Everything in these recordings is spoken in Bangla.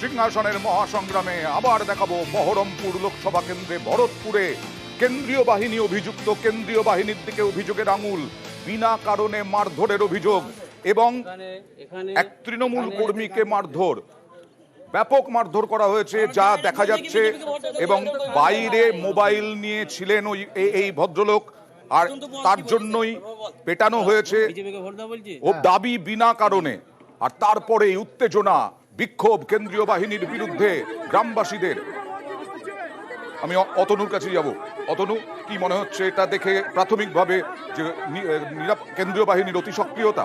সিংহাসনের মহাসংগ্রামে আবার দেখাবো বহরমপুর লোকসভা কেন্দ্রে ভরতপুরে কেন্দ্রীয় বাহিনী অভিযুক্ত, কেন্দ্রীয় বাহিনীর দিকে অভিযোগের আঙুল, বিনা কারণে মারধরের অভিযোগ এবং এক তৃণমূল কর্মীকে মারধর, ব্যাপক মারধর করা হয়েছে যা দেখা যাচ্ছে। এবং বাইরে মোবাইল নিয়ে ছিলেন এই ভদ্রলোক, আর তার জন্যই পেটানো হয়েছে ও দাবি বিনা কারণে। আর তারপরে এই উত্তেজনা, বিক্ষোভ কেন্দ্রীয় বাহিনীর বিরুদ্ধে গ্রামবাসীদের। আমি অতনুর কাছে যাব। অতনু, কি মনে হচ্ছে এটা দেখে প্রাথমিকভাবে যে কেন্দ্রীয় বাহিনীর অতি সক্রিয়তা?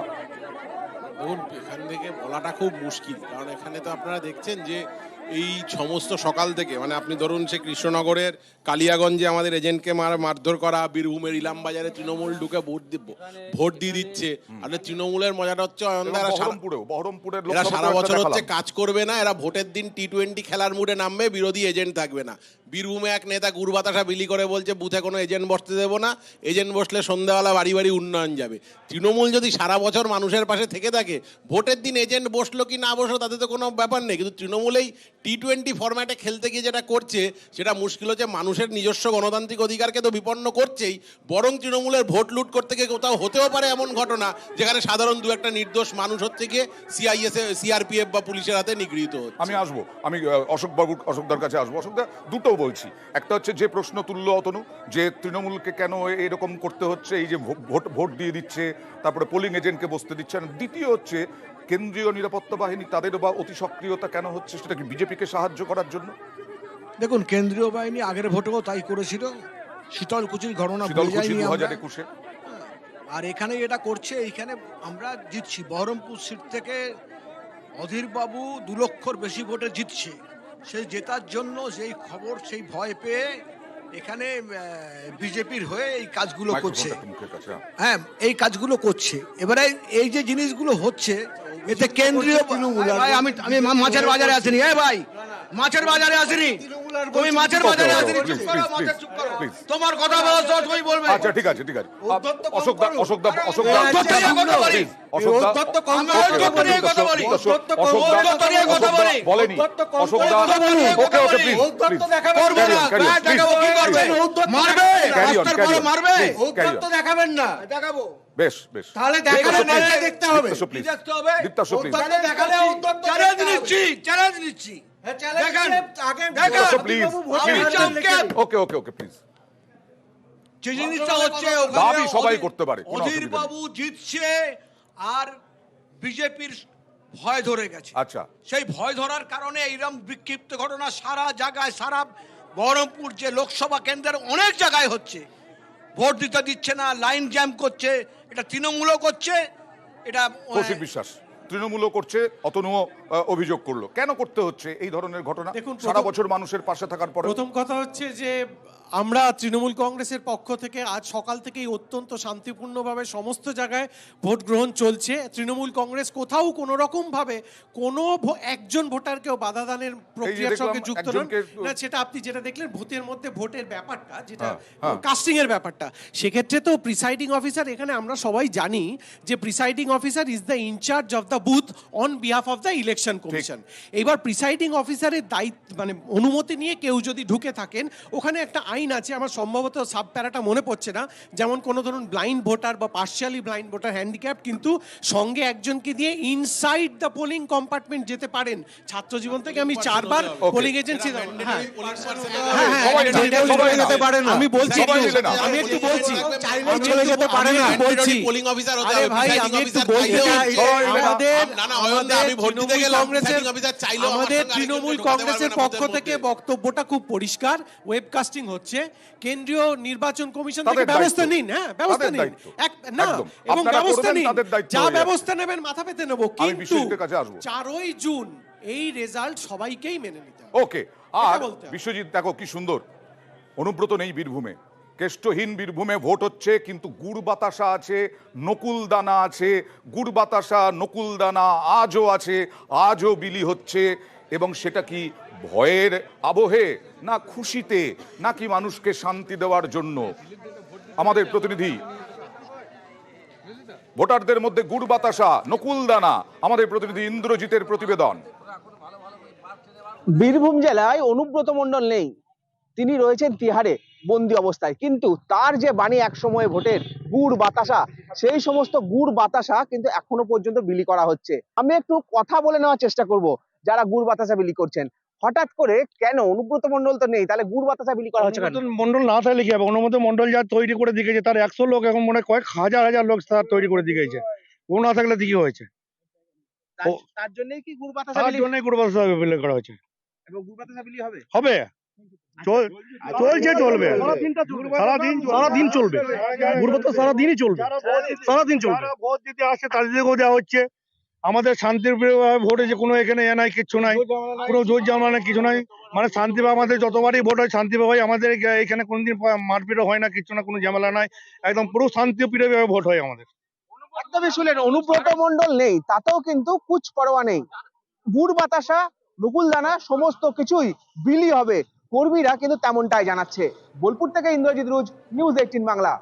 এখান থেকে বলাটা খুব মুশকিল, কারণ এখানে তো আপনারা দেখছেন যে এই সমস্ত সকাল থেকে, মানে আপনি ধরুন সে কৃষ্ণনগরের কালিয়াগঞ্জে আমাদের এজেন্টকে মারধর করা, বীরভূমের ইলামবাজারে তৃণমূল ঢুকে ভোট দিয়ে দিচ্ছে। আর তৃণমূলের মজাটা হচ্ছে এরা সারা বছর হচ্ছে কাজ করবে না, এরা ভোটের দিন টি-20 খেলার মুডে নামবে, বিরোধী এজেন্ট থাকবে না। বীরভূমে এক নেতা গুড় বাতাসা বিলি করে বলছে বুথে কোনো এজেন্ট বসতে দেবো না, এজেন্ট বসলে সন্ধ্যাবেলা বাড়ি বাড়ি উন্নয়ন যাবে। তৃণমূল যদি সারা বছর মানুষের পাশে থেকে থাকে, ভোটের দিন এজেন্ট বসলো কি না বসলো তাতে তো কোনো ব্যাপার নেই, কিন্তু তৃণমূলেই টি-20 ফরম্যাটে খেলতে গিয়ে যেটা করছে সেটা মুশকিল হচ্ছে। মানুষের নিজস্ব গণতান্ত্রিক অধিকারকে তো বিপন্ন করছেই, বরং তৃণমূলের ভোট লুট করতে গিয়ে কোথাও হতেও পারে এমন ঘটনা যেখানে সাধারণ দু একটা নির্দোষ মানুষ হচ্ছে গিয়ে সিআরপিএফ বা পুলিশের হাতে নিগৃহীত হচ্ছে। আমি আসবো, আমি অশোকদার কাছে আসবো। অশোকদা, দুটো বলছি। একটা হচ্ছে যে প্রশ্ন তুলল অতনু, যে তৃণমূলকে কেন এরকম করতে হচ্ছে, এই যে ভোট দিয়ে দিচ্ছে, তারপরে পোলিং এজেন্টকে বসতে দিচ্ছে না। দ্বিতীয় হচ্ছে কেন্দ্রীয় নিরাপত্তা বাহিনী তাদের বা অতি সক্রিয়তা কেন হচ্ছে, সেটা কি বিজেপিকে সাহায্য করার জন্য? দেখুন, কেন্দ্রীয় বাহিনী আগের ভোটেও তাই করেছিল, শীতলকুচির ঘটনা আর এখানে এটা করছে। এইখানে আমরা জিতছি, বহরমপুর সিট থেকে অধীর বাবু 2 লক্ষর বেশি ভোটে জিতছে। সেই জেতার জন্য সেই খবর, সেই ভয় পেয়ে এখানে বিজেপির হয়ে এই কাজগুলো করছে। হ্যাঁ, এই কাজগুলো করছে। এবারে এই যে জিনিসগুলো হচ্ছে, এতে কেন্দ্রীয় আমি মাছের বাজারে আসিনি। ভাই, মাছের বাজারে আসিনি, তুমি মাছের বাজারে আসিনি। তোমার কথা বলো, তুমি বলবে। আচ্ছা, ঠিক আছে, ঠিক আছে। দেখাবেন না, দেখাবো। বেশ বেশ, তাহলে দেখতে হবে, চ্যালেঞ্জ নিচ্ছি। সবাই করতে পারে। অধীর বাবু জিতছে আর বিজেপির ভয় ধরে গেছে। আচ্ছা, সেই ভয় ধরার কারণে এইরকম বিক্ষিপ্ত ঘটনা সারা জায়গায়, সারা বহরমপুর যে লোকসভা কেন্দ্রের অনেক জায়গায় হচ্ছে। ভোট দিতে দিচ্ছে না, লাইন জ্যাম করছে। এটা তৃণমূলও করছে, এটা কৌশিক বিশ্বাস তৃণমূলও করছে, অতনুও অভিযোগ করলো। কেন করতে হচ্ছে এই ধরনের ঘটনা সারা বছর মানুষের পাশে থাকার পরে? প্রথম কথা হচ্ছে যে আমরা তৃণমূল কংগ্রেসের পক্ষ থেকে আজ সকাল থেকেই অত্যন্ত শান্তিপূর্ণভাবে সমস্ত জায়গায় ভোট গ্রহণ চলছে। তৃণমূল কংগ্রেস কোথাও কোনো রকমভাবে কোনো একজন ভোটারকেও বাধা দানের প্রক্রিয়ার সঙ্গে যুক্ত নন। সেটা আপনি যেটা দেখলেন ভূতের মধ্যে ভোটের ব্যাপারটা, যেটা কাস্টিং এর ব্যাপারটা, সেক্ষেত্রে তো প্রিসাইডিং অফিসার, এখানে আমরা সবাই জানি যে presiding officer is the incharge of the booth on behalf of the election commission. এবার প্রিসাইডিং অফিসারের দায়িত্ব, মানে অনুমতি নিয়ে কেউ যদি ঢুকে থাকেন, ওখানে একটা আইন আছে, আমার সম্ভবত সাব প্যারাটা মনে পড়ছে না, যেমন কোনো ধরুন ব্লাইন্ড ভোটার বা পার্শিয়ালি ব্লাইন্ড ভোটার, হ্যান্ডিক্যাপ, কিন্তু সঙ্গে একজনকে দিয়ে ইনসাইড দ্য পোলিং কম্পার্টমেন্ট যেতে পারেন। ছাত্র জীবন থেকে আমি 4 বার পোলিং এজেন্সি, আমি বলছি, আমি একটু বলছি, চলে যেতে পারে না বলছি। আরে ভাই, আমি একটু বলতে চাই, আমাদের তৃণমূল কংগ্রেসের পক্ষ থেকে বক্তব্যটা খুব পরিষ্কার। ওয়েবকাস্টিং হচ্ছে, কেন্দ্রীয় নির্বাচন কমিশন থেকে ব্যবস্থা নিন। হ্যাঁ, ব্যবস্থা নিন না, এবং ব্যবস্থা নিন, যা ব্যবস্থা নেবেন মাথা পেতে নেব, কিন্তু 4ই জুন এই রেজাল্ট সবাইকেই মেনে নিতে হবে। ওকে। আর বিশ্বজিৎ, দেখো কি সুন্দর, অনুব্রত নেই বীরভূমে, কেষ্টহীন বীরভূমে ভোট হচ্ছে, কিন্তু গুড় বাতাসা আছে, নকুল দানা আছে, গুড় বাতাসা নকুল দানা আজও আছে, আজও বিলি হচ্ছে। এবং সেটা কি ভয়ের আবহে, না খুশিতে, নাকি মানুষকে শান্তি দেওয়ার জন্য? আমাদের প্রতিনিধি, ভোটারদের মধ্যে গুড় বাতাসা, নকুল দানা, আমাদের প্রতিনিধি ইন্দ্রজিতের প্রতিবেদন। বীরভূম জেলায় অনুব্রত মণ্ডল নেই, তিনি রয়েছেন তিহারে বন্দি অবস্থায়, কিন্তু তার যে বাণী এক সময় ভোটের গুড় বাতাসা, সেই সমস্ত গুড় বাতাসা কিন্তু এখনো পর্যন্ত বিলি করা হচ্ছে। আমি একটু কথা বলে নেওয়ার চেষ্টা করব যারা গুড় বাতাসা বিলি করছেন। হঠাৎ করে কেন অনুব্রত মণ্ডল তো নেই, তাহলে গুড় বাতাসা বিলি করা হচ্ছে কেন? অনুমোদন মন্ডল না থাকলে কি হবে? অনুমোদন মন্ডল যা তৈরি করে দিয়েছে তার 100 লোক, এখন মনে হয় কয়েক হাজার হাজার লোক তার তৈরি করে দিয়েছে। ও না থাকলে কি হয়েছে? তার জন্যই কি গুড় বাতাসা তার বিলি জন্যই গুড় বাতাসা বিলি করা হয়েছে। এবং গুড় বাতাসা বিলি হবে? হবে, চলছে, চলবে, সারাদিন চলবে, গুড় বাতাসা সারাদিনই চলবে, সারাদিন চলবে। ভোট দিতে আসছে তাদেরকেও দেওয়া হচ্ছে। আমাদের শান্তিপ্রিয় ভোট হয়েছে, কোনো এখানে নাই, কিচ্ছু নাই, কোনো জোর জামালা কিছু নাই। মানে শান্তিভাবে আমাদের যতবারই ভোট হয় শান্তিভাবে হয়। আমাদের এখানে কোনোদিন মারপিটও হয় না, কিচ্ছু না, কোনো ঝামেলা নাই, একদম পুরো শান্তিপ্রিয়ভাবে ভোট হয় আমাদের। একদমই শুনলেন, অনুব্রত মণ্ডল নেই তাতেও কিন্তু কুছ পরোয়া নেই। গুড় বাতাসা, নকুলদানা সমস্ত কিছুই বিলি হবে, কর্মীরা কিন্তু তেমনটাই জানাচ্ছে। বোলপুর থেকে ইন্দ্রজিৎ রুজ, নিউজ 18 বাংলা।